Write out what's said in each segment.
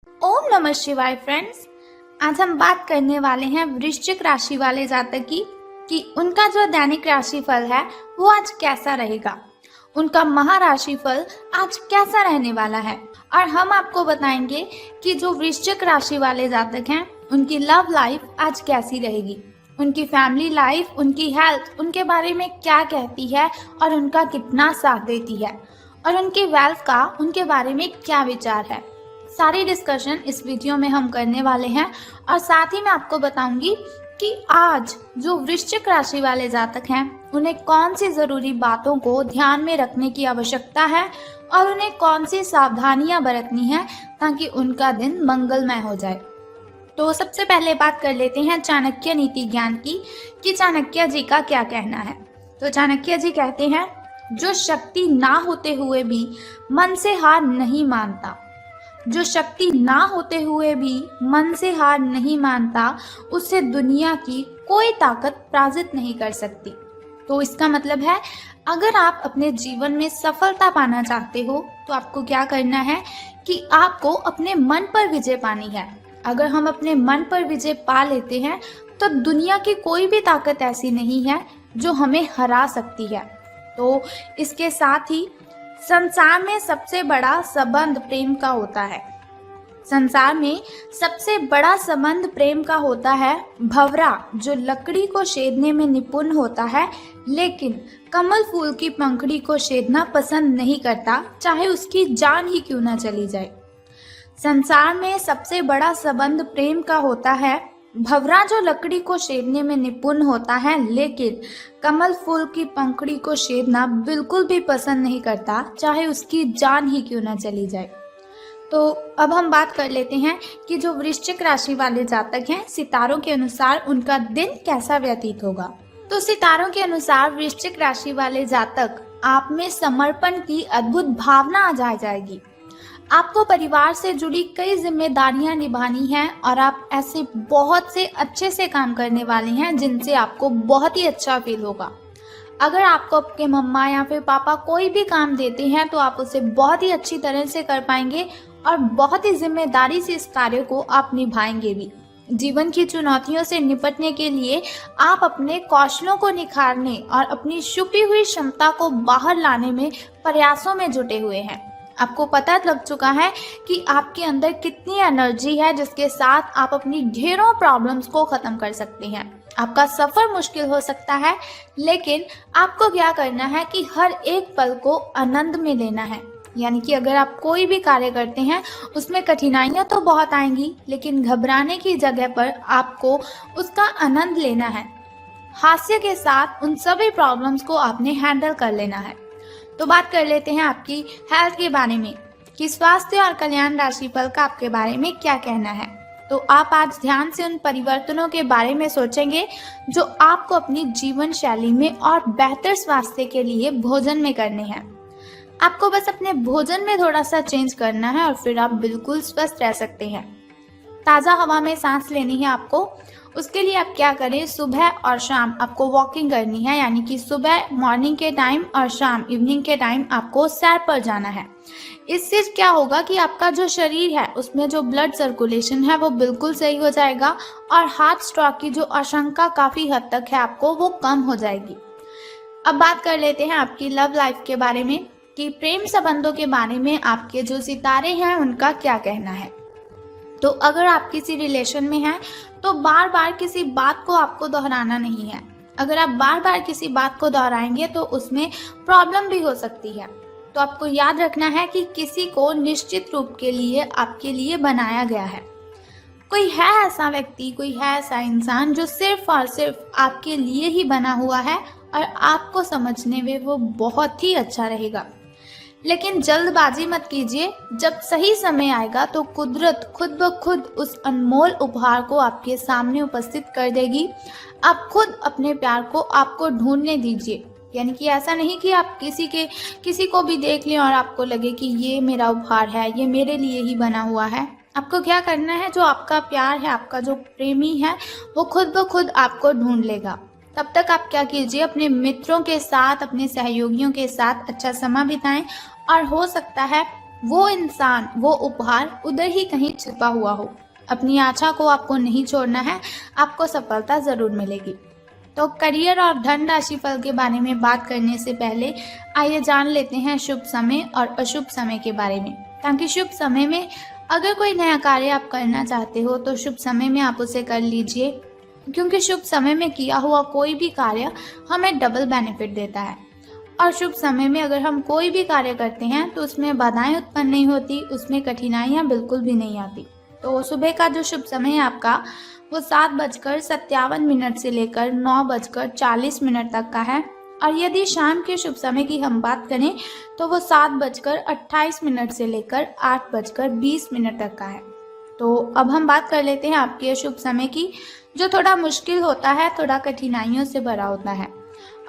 ओम नमः शिवाय फ्रेंड्स। आज हम बात करने वाले हैं वृश्चिक राशि वाले जातक की कि उनका जो दैनिक राशिफल है वो आज कैसा रहेगा, उनका महाराशिफल आज कैसा रहने वाला है। और हम आपको बताएंगे कि जो वृश्चिक राशि वाले जातक हैं उनकी लव लाइफ आज कैसी रहेगी, उनकी फैमिली लाइफ, उनकी हेल्थ, उनके बारे में क्या कहती है और उनका कितना साथ देती है, और उनकी वेल्थ का उनके बारे में क्या विचार है। सारी डिस्कशन इस वीडियो में हम करने वाले हैं। और साथ ही मैं आपको बताऊंगी कि आज जो वृश्चिक राशि वाले जातक हैं उन्हें कौन सी ज़रूरी बातों को ध्यान में रखने की आवश्यकता है और उन्हें कौन सी सावधानियां बरतनी है ताकि उनका दिन मंगलमय हो जाए। तो सबसे पहले बात कर लेते हैं चाणक्य नीति ज्ञान की कि चाणक्य जी का क्या कहना है। तो चाणक्य जी कहते हैं, जो शक्ति ना होते हुए भी मन से हार नहीं मानता, जो शक्ति ना होते हुए भी मन से हार नहीं मानता, उससे दुनिया की कोई ताकत पराजित नहीं कर सकती। तो इसका मतलब है, अगर आप अपने जीवन में सफलता पाना चाहते हो तो आपको क्या करना है कि आपको अपने मन पर विजय पानी है। अगर हम अपने मन पर विजय पा लेते हैं तो दुनिया की कोई भी ताकत ऐसी नहीं है जो हमें हरा सकती है। तो इसके साथ ही संसार में सबसे बड़ा संबंध प्रेम का होता है। संसार में सबसे बड़ा संबंध प्रेम का होता है। भंवरा जो लकड़ी को छेदने में निपुण होता है लेकिन कमल फूल की पंखड़ी को छेदना पसंद नहीं करता, चाहे उसकी जान ही क्यों ना चली जाए। संसार में सबसे बड़ा संबंध प्रेम का होता है। भंवरा जो लकड़ी को छेदने में निपुण होता है लेकिन कमल फूल की पंखड़ी को छेदना बिल्कुल भी पसंद नहीं करता, चाहे उसकी जान ही क्यों ना चली जाए। तो अब हम बात कर लेते हैं कि जो वृश्चिक राशि वाले जातक हैं, सितारों के अनुसार उनका दिन कैसा व्यतीत होगा। तो सितारों के अनुसार वृश्चिक राशि वाले जातक, आप में समर्पण की अद्भुत भावना आ जाएगी। आपको परिवार से जुड़ी कई जिम्मेदारियां निभानी हैं और आप ऐसे बहुत से अच्छे से काम करने वाले हैं जिनसे आपको बहुत ही अच्छा फील होगा। अगर आपको आपके मम्मा या फिर पापा कोई भी काम देते हैं तो आप उसे बहुत ही अच्छी तरह से कर पाएंगे और बहुत ही जिम्मेदारी से इस कार्य को आप निभाएंगे भी। जीवन की चुनौतियों से निपटने के लिए आप अपने कौशलों को निखारने और अपनी छुपी हुई क्षमता को बाहर लाने में प्रयासों में जुटे हुए हैं। आपको पता लग चुका है कि आपके अंदर कितनी एनर्जी है जिसके साथ आप अपनी ढेरों प्रॉब्लम्स को ख़त्म कर सकते हैं। आपका सफ़र मुश्किल हो सकता है लेकिन आपको क्या करना है कि हर एक पल को आनंद में लेना है। यानी कि अगर आप कोई भी कार्य करते हैं उसमें कठिनाइयाँ तो बहुत आएंगी लेकिन घबराने की जगह पर आपको उसका आनंद लेना है। हास्य के साथ उन सभी प्रॉब्लम्स को आपने हैंडल कर लेना है। तो बात कर लेते हैं आपकी हेल्थ के बारे में कि स्वास्थ्य और कल्याण राशिफल का आपके बारे में क्या कहना है। तो आप आज ध्यान से उन परिवर्तनों के बारे में सोचेंगे जो आपको अपनी जीवन शैली में और बेहतर स्वास्थ्य के लिए भोजन में करने हैं। आपको बस अपने भोजन में थोड़ा सा चेंज करना है और फिर आप बिल्कुल स्वस्थ रह सकते हैं। ताज़ा हवा में सांस लेनी है आपको। उसके लिए आप क्या करें, सुबह और शाम आपको वॉकिंग करनी है। यानी कि सुबह मॉर्निंग के टाइम और शाम इवनिंग के टाइम आपको सैर पर जाना है। इससे क्या होगा कि आपका जो शरीर है उसमें जो ब्लड सर्कुलेशन है वो बिल्कुल सही हो जाएगा और हार्ट स्ट्रोक की जो आशंका काफ़ी हद तक है आपको वो कम हो जाएगी। अब बात कर लेते हैं आपकी लव लाइफ के बारे में कि प्रेम संबंधों के बारे में आपके जो सितारे हैं उनका क्या कहना है। तो अगर आप किसी रिलेशन में हैं तो बार बार किसी बात को आपको दोहराना नहीं है। अगर आप बार बार किसी बात को दोहराएंगे तो उसमें प्रॉब्लम भी हो सकती है। तो आपको याद रखना है कि किसी को निश्चित रूप के लिए आपके लिए बनाया गया है। कोई है ऐसा व्यक्ति, कोई है ऐसा इंसान जो सिर्फ और सिर्फ आपके लिए ही बना हुआ है और आपको समझने में वो बहुत ही अच्छा रहेगा। लेकिन जल्दबाजी मत कीजिए। जब सही समय आएगा तो कुदरत खुद ब खुद उस अनमोल उपहार को आपके सामने उपस्थित कर देगी। आप खुद अपने प्यार को आपको ढूंढने दीजिए। यानी कि ऐसा नहीं कि आप किसी को भी देख लें और आपको लगे कि ये मेरा उपहार है, ये मेरे लिए ही बना हुआ है। आपको क्या करना है, जो आपका प्यार है, आपका जो प्रेमी है वो खुद ब खुद आपको ढूंढ लेगा। तब तक आप क्या कीजिए, अपने मित्रों के साथ, अपने सहयोगियों के साथ अच्छा समय बिताएं और हो सकता है वो इंसान, वो उपहार उधर ही कहीं छिपा हुआ हो। अपनी आशा को आपको नहीं छोड़ना है, आपको सफलता ज़रूर मिलेगी। तो करियर और धन राशि फल के बारे में बात करने से पहले आइए जान लेते हैं शुभ समय और अशुभ समय के बारे में, ताकि शुभ समय में अगर कोई नया कार्य आप करना चाहते हो तो शुभ समय में आप उसे कर लीजिए, क्योंकि शुभ समय में किया हुआ कोई भी कार्य हमें डबल बेनिफिट देता है। और शुभ समय में अगर हम कोई भी कार्य करते हैं तो उसमें बाधाएं उत्पन्न नहीं होती, उसमें कठिनाइयां बिल्कुल भी नहीं आती। तो सुबह का जो शुभ समय है आपका, वो 7:57 से लेकर 9:40 तक का है। और यदि शाम के शुभ समय की हम बात करें तो वो 7:28 से लेकर 8:20 तक का है। तो अब हम बात कर लेते हैं आपके शुभ समय की, जो थोड़ा मुश्किल होता है, थोड़ा कठिनाइयों से भरा होता है।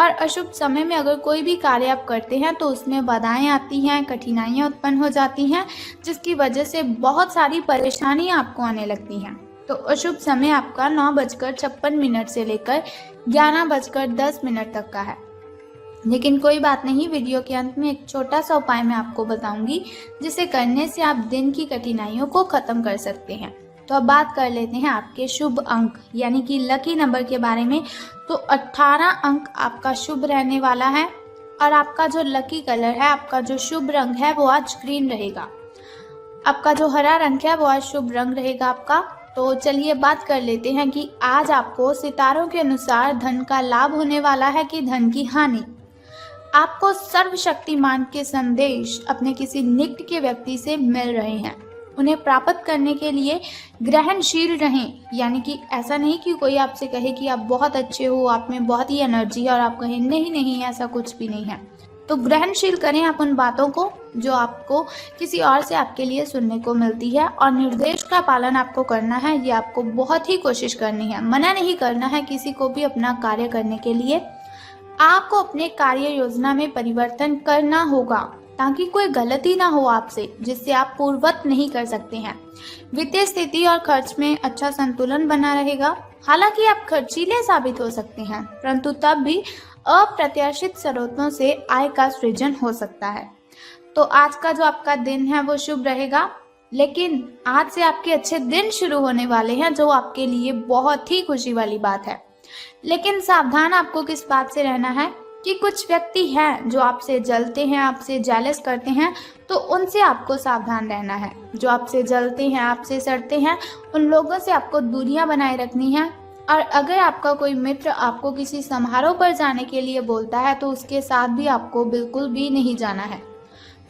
और अशुभ समय में अगर कोई भी कार्य आप करते हैं तो उसमें बाधाएं आती हैं, कठिनाइयां उत्पन्न हो जाती हैं, जिसकी वजह से बहुत सारी परेशानियां आपको आने लगती हैं। तो अशुभ समय आपका 9:56 से लेकर 11:10 तक का है। लेकिन कोई बात नहीं, वीडियो के अंत में एक छोटा सा उपाय मैं आपको बताऊंगी, जिसे करने से आप दिन की कठिनाइयों को खत्म कर सकते हैं। तो अब बात कर लेते हैं आपके शुभ अंक यानी कि लकी नंबर के बारे में। तो 18 अंक आपका शुभ रहने वाला है। और आपका जो लकी कलर है, आपका जो शुभ रंग है, वो आज ग्रीन रहेगा। आपका जो हरा रंग है वो आज शुभ रंग रहेगा आपका। तो चलिए बात कर लेते हैं कि आज आपको सितारों के अनुसार धन का लाभ होने वाला है कि धन की हानि। आपको सर्वशक्तिमान के संदेश अपने किसी निकट के व्यक्ति से मिल रहे हैं। उन्हें प्राप्त करने के लिए ग्रहणशील रहें, यानी कि ऐसा नहीं कि कोई आपसे कहे कि आप बहुत अच्छे हो, आप में बहुत ही एनर्जी है और आप कहें नहीं नहीं ऐसा कुछ भी नहीं है। तो ग्रहणशील करें आप उन बातों को जो आपको किसी और से आपके लिए सुनने को मिलती है, और निर्देश का पालन आपको करना है। ये आपको बहुत ही कोशिश करनी है, मना नहीं करना है किसी को भी अपना कार्य करने के लिए। आपको अपने कार्य योजना में परिवर्तन करना होगा ताकि कोई गलती ना हो आपसे, जिससे आप पूर्ववत नहीं कर सकते हैं। वित्तीय स्थिति और खर्च में अच्छा संतुलन बना रहेगा। हालांकि आप खर्चीले साबित हो सकते हैं, परंतु तब भी अप्रत्याशित स्रोतों से आय का सृजन हो सकता है। तो आज का जो आपका दिन है वो शुभ रहेगा, लेकिन आज से आपके अच्छे दिन शुरू होने वाले हैं, जो आपके लिए बहुत ही खुशी वाली बात है। लेकिन सावधान आपको किस बात से रहना है कि कुछ व्यक्ति हैं जो आपसे जलते हैं, आपसे जेलस करते हैं, तो उनसे आपको सावधान रहना है। जो आपसे जलते हैं, आपसे सड़ते हैं, उन लोगों से आपको दूरियां बनाए रखनी है। और अगर आपका कोई मित्र आपको किसी समारोह पर जाने के लिए बोलता है तो उसके साथ भी आपको बिल्कुल भी नहीं जाना है।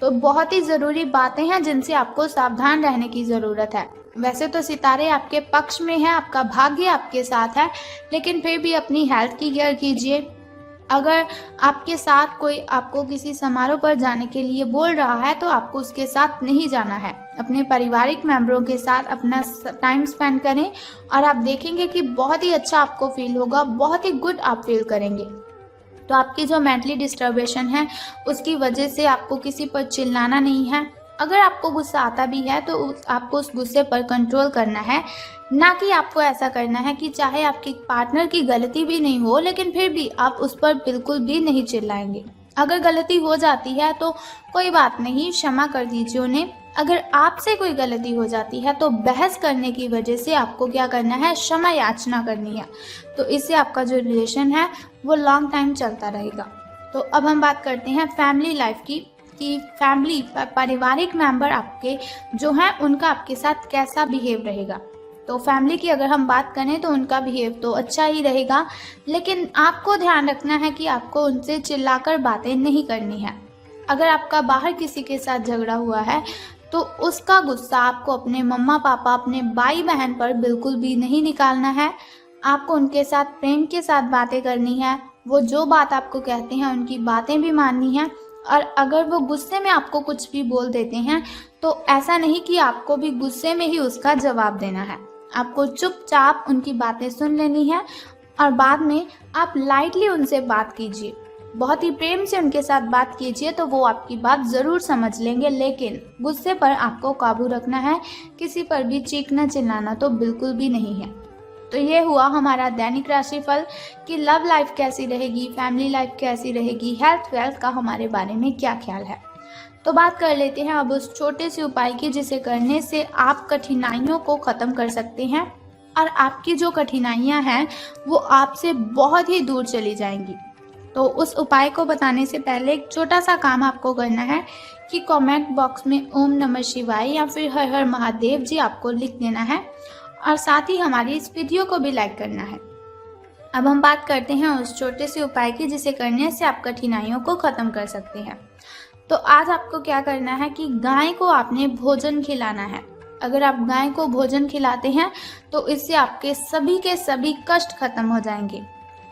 तो बहुत ही ज़रूरी बातें हैं जिनसे आपको सावधान रहने की ज़रूरत है। वैसे तो सितारे आपके पक्ष में हैं, आपका भाग्य आपके साथ है, लेकिन फिर भी अपनी हेल्थ की केयर कीजिए। अगर आपके साथ कोई आपको किसी समारोह पर जाने के लिए बोल रहा है तो आपको उसके साथ नहीं जाना है। अपने पारिवारिक मेंबरों के साथ अपना टाइम स्पेंड करें और आप देखेंगे कि बहुत ही अच्छा आपको फील होगा, बहुत ही गुड आप फील करेंगे। तो आपकी जो मेंटली डिस्टर्बेशन है उसकी वजह से आपको किसी पर चिल्लाना नहीं है। अगर आपको गुस्सा आता भी है तो आपको उस गुस्से पर कंट्रोल करना है, ना कि आपको ऐसा करना है कि चाहे आपके पार्टनर की गलती भी नहीं हो लेकिन फिर भी आप उस पर बिल्कुल भी नहीं चिल्लाएंगे। अगर गलती हो जाती है तो कोई बात नहीं, क्षमा कर दीजिए उन्हें। अगर आपसे कोई गलती हो जाती है तो बहस करने की वजह से आपको क्या करना है, क्षमा याचना करनी है। तो इससे आपका जो रिलेशन है वो लॉन्ग टाइम चलता रहेगा। तो अब हम बात करते हैं फैमिली लाइफ की, कि फैमिली पारिवारिक मेंबर आपके जो हैं उनका आपके साथ कैसा बिहेव रहेगा। तो फैमिली की अगर हम बात करें तो उनका बिहेव तो अच्छा ही रहेगा, लेकिन आपको ध्यान रखना है कि आपको उनसे चिल्लाकर बातें नहीं करनी है। अगर आपका बाहर किसी के साथ झगड़ा हुआ है तो उसका गुस्सा आपको अपने मम्मा पापा, अपने भाई बहन पर बिल्कुल भी नहीं निकालना है। आपको उनके साथ प्रेम के साथ बातें करनी है। वो जो बात आपको कहते हैं उनकी बातें भी माननी है। और अगर वो गुस्से में आपको कुछ भी बोल देते हैं तो ऐसा नहीं कि आपको भी गुस्से में ही उसका जवाब देना है। आपको चुपचाप उनकी बातें सुन लेनी है और बाद में आप लाइटली उनसे बात कीजिए, बहुत ही प्रेम से उनके साथ बात कीजिए तो वो आपकी बात ज़रूर समझ लेंगे। लेकिन गुस्से पर आपको काबू रखना है, किसी पर भी चीखना चिल्लाना तो बिल्कुल भी नहीं है। तो ये हुआ हमारा दैनिक राशिफल कि लव लाइफ कैसी रहेगी, फैमिली लाइफ कैसी रहेगी, हेल्थ वेल्थ का हमारे बारे में क्या ख्याल है। तो बात कर लेते हैं अब उस छोटे से उपाय की जिसे करने से आप कठिनाइयों को ख़त्म कर सकते हैं और आपकी जो कठिनाइयां हैं वो आपसे बहुत ही दूर चली जाएंगी। तो उस उपाय को बताने से पहले एक छोटा सा काम आपको करना है कि कमेंट बॉक्स में ओम नमः शिवाय या फिर हर हर महादेव जी आपको लिख देना है और साथ ही हमारी इस वीडियो को भी लाइक करना है। अब हम बात करते हैं उस छोटे से उपाय की जिसे करने से आप कठिनाइयों को ख़त्म कर सकते हैं। तो आज आपको क्या करना है कि गाय को आपने भोजन खिलाना है। अगर आप गाय को भोजन खिलाते हैं तो इससे आपके सभी के सभी कष्ट खत्म हो जाएंगे।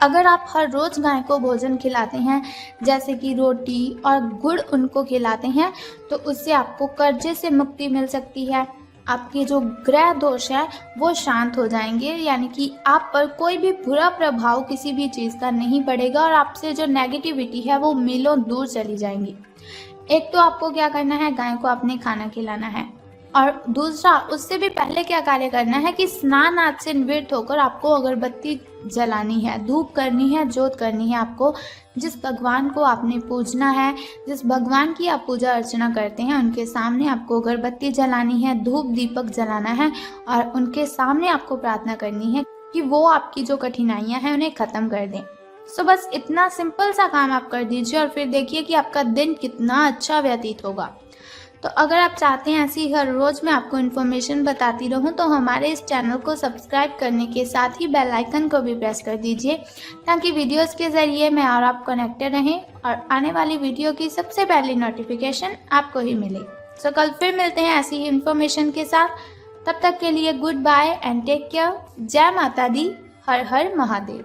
अगर आप हर रोज़ गाय को भोजन खिलाते हैं जैसे कि रोटी और गुड़ उनको खिलाते हैं तो उससे आपको कर्जे से मुक्ति मिल सकती है। आपके जो ग्रह दोष है वो शांत हो जाएंगे, यानी कि आप पर कोई भी बुरा प्रभाव किसी भी चीज़ का नहीं पड़ेगा और आपसे जो नेगेटिविटी है वो मीलों दूर चली जाएंगी। एक तो आपको क्या करना है, गाय को आपने खाना खिलाना है और दूसरा उससे भी पहले क्या कार्य करना है कि स्नान आदि से निवृत्त होकर आपको अगरबत्ती जलानी है, धूप करनी है, जोत करनी है। आपको जिस भगवान को आपने पूजना है, जिस भगवान की आप पूजा अर्चना करते हैं उनके सामने आपको अगरबत्ती जलानी है, धूप दीपक जलाना है और उनके सामने आपको प्रार्थना करनी है कि वो आपकी जो कठिनाइयाँ हैं उन्हें ख़त्म कर दें। सो बस इतना सिंपल सा काम आप कर दीजिए और फिर देखिए कि आपका दिन कितना अच्छा व्यतीत होगा। तो अगर आप चाहते हैं ऐसी हर रोज़ मैं आपको इन्फॉर्मेशन बताती रहूं तो हमारे इस चैनल को सब्सक्राइब करने के साथ ही बेल आइकन को भी प्रेस कर दीजिए ताकि वीडियोस के ज़रिए मैं और आप कनेक्टेड रहें और आने वाली वीडियो की सबसे पहली नोटिफिकेशन आपको ही मिले। सो कल फिर मिलते हैं ऐसी ही इन्फॉर्मेशन के साथ। तब तक के लिए goodbye and take care. जय माता दी, हर हर महादेव।